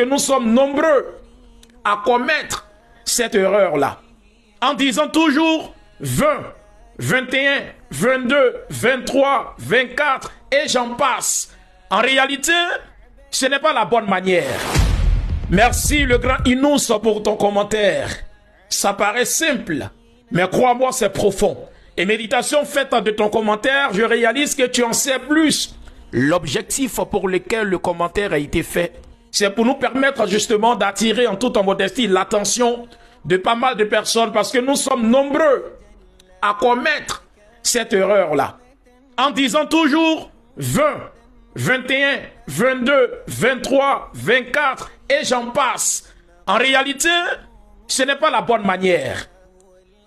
que nous sommes nombreux à commettre cette erreur-là. En disant toujours 20, 21, 22, 23, 24 et j'en passe. En réalité, ce n'est pas la bonne manière. Merci le grand Inous pour ton commentaire. Ça paraît simple, mais crois-moi, c'est profond. Et méditation faite de ton commentaire, je réalise que tu en sais plus. L'objectif pour lequel le commentaire a été fait, c'est pour nous permettre justement d'attirer en toute modestie l'attention de pas mal de personnes parce que nous sommes nombreux à commettre cette erreur-là. En disant toujours 20, 21, 22, 23, 24 et j'en passe. En réalité, ce n'est pas la bonne manière.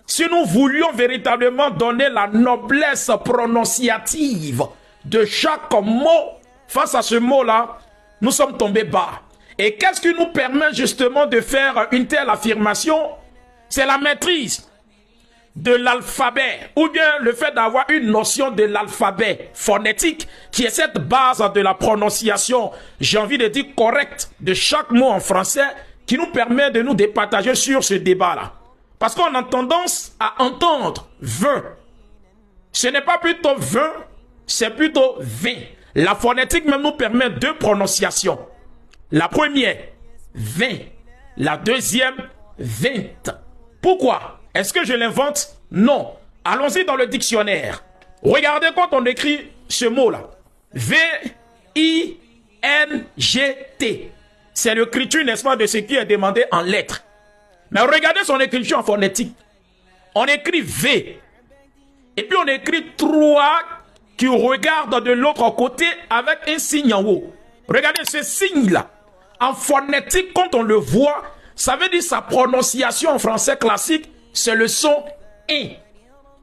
Si nous voulions véritablement donner la noblesse prononciative de chaque mot, face à ce mot-là, nous sommes tombés bas. Et qu'est-ce qui nous permet justement de faire une telle affirmation? C'est la maîtrise de l'alphabet, ou bien le fait d'avoir une notion de l'alphabet phonétique, qui est cette base de la prononciation, j'ai envie de dire correcte, de chaque mot en français, qui nous permet de nous départager sur ce débat-là. Parce qu'on a tendance à entendre 20. Ce n'est pas plutôt 20, c'est plutôt 20. La phonétique même nous permet deux prononciations. La première, 20. La deuxième, 20. Pourquoi? Est-ce que je l'invente? Non. Allons-y dans le dictionnaire. Regardez quand on écrit ce mot-là. V-I-N-G-T. C'est l'écriture, n'est-ce pas, de ce qui est demandé en lettres. Mais regardez son écriture en phonétique. On écrit V. Et puis on écrit 3 qui regardent de l'autre côté avec un signe en haut. Regardez ce signe-là. En phonétique, quand on le voit, ça veut dire sa prononciation en français classique, c'est le son I.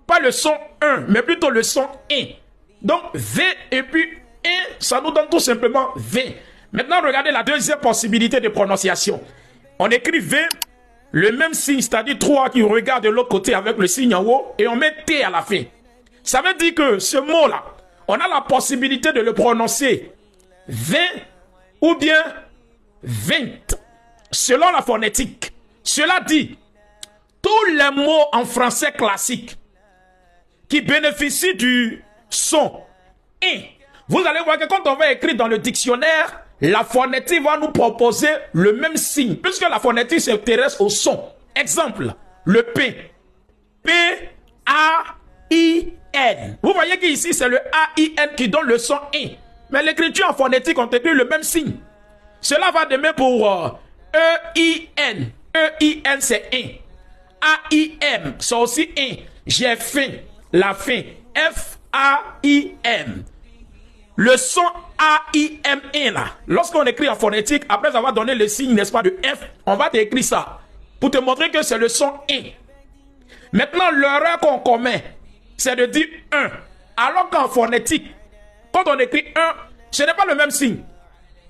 Pas le son 1, mais plutôt le son I. Donc V et puis I, ça nous donne tout simplement V. Maintenant, regardez la deuxième possibilité de prononciation. On écrit V, le même signe, c'est-à-dire 3 qui regardent de l'autre côté avec le signe en haut, et on met T à la fin. Ça veut dire que ce mot-là, on a la possibilité de le prononcer 20 ou bien 20, selon la phonétique. Cela dit, tous les mots en français classique qui bénéficient du son « in », vous allez voir que quand on va écrire dans le dictionnaire, la phonétique va nous proposer le même signe, puisque la phonétique s'intéresse au son. Exemple, le P. P-A-I-N. Vous voyez qu'ici, c'est le A-I-N qui donne le son « in ». Mais l'écriture en phonétique, on écrit le même signe. Cela va de même pour E-I-N. E-I-N, c'est « in ». A-I-M, c'est aussi « in ». J'ai faim, la faim. F-A-I-M. Le son A-I-M-I là, lorsqu'on écrit en phonétique, après avoir donné le signe, n'est-ce pas, de F, on va t'écrire ça, pour te montrer que c'est le son I. Maintenant, l'erreur qu'on commet, c'est de dire 1. Alors qu'en phonétique, quand on écrit 1, ce n'est pas le même signe.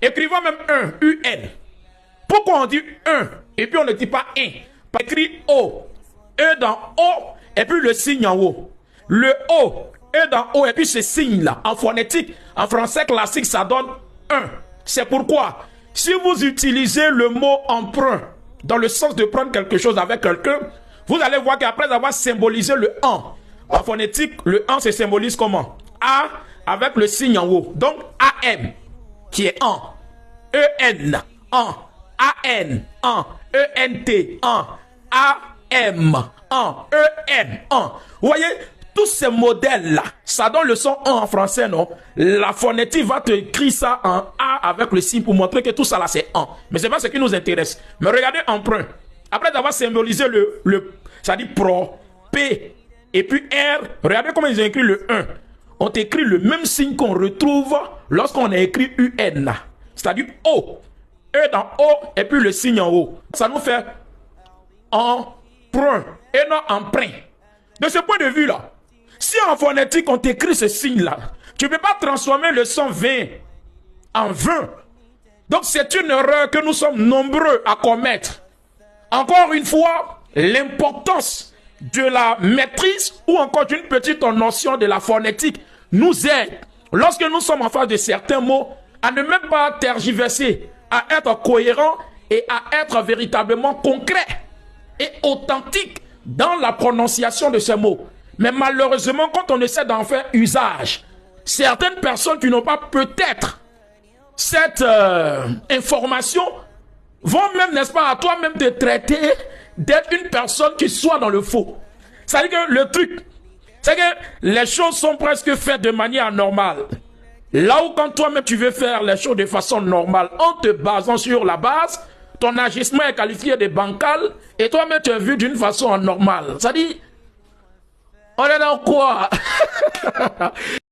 Écrivons même 1, U-N. Pourquoi on dit 1, et puis on ne dit pas 1? On écrit O, E dans O, et puis le signe en haut. Le O, E dans O, et puis ce signe-là, en phonétique, en français classique, ça donne 1. C'est pourquoi, si vous utilisez le mot emprunt, dans le sens de prendre quelque chose avec quelqu'un, vous allez voir qu'après avoir symbolisé le en phonétique, le en se symbolise comment? A, avec le signe en haut. Donc, AM, qui est en. E-N, en. A-N, en. E-N-T, en. A-M, en. E-M, en. Vous voyez? Tous ces modèles-là, ça donne le son en français, non? La phonétique va te écrire ça en A avec le signe pour montrer que tout ça là c'est en. Mais c'est pas ce qui nous intéresse. Mais regardez emprunt. Après avoir symbolisé ça dit pro, P et puis R, regardez comment ils ont écrit le 1. On écrit le même signe qu'on retrouve lorsqu'on a écrit UN. C'est-à-dire O. E dans O et puis le signe en haut. Ça nous fait emprunt et non emprunt. De ce point de vue-là, si en phonétique on t'écrit ce signe-là, tu ne peux pas transformer le son 20 en 20. Donc c'est une erreur que nous sommes nombreux à commettre. Encore une fois, l'importance de la maîtrise ou encore d'une petite notion de la phonétique nous aide, lorsque nous sommes en face de certains mots, à ne même pas tergiverser, à être cohérent et à être véritablement concret et authentique dans la prononciation de ces mots. Mais malheureusement, quand on essaie d'en faire usage, certaines personnes qui n'ont pas peut-être cette information vont même, n'est-ce pas, à toi-même te traiter d'être une personne qui soit dans le faux. C'est-à-dire que le truc, c'est que les choses sont presque faites de manière normale. Là où quand toi-même tu veux faire les choses de façon normale, en te basant sur la base, ton agissement est qualifié de bancal et toi-même tu es vu d'une façon anormale. C'est-à-dire, on est dans quoi?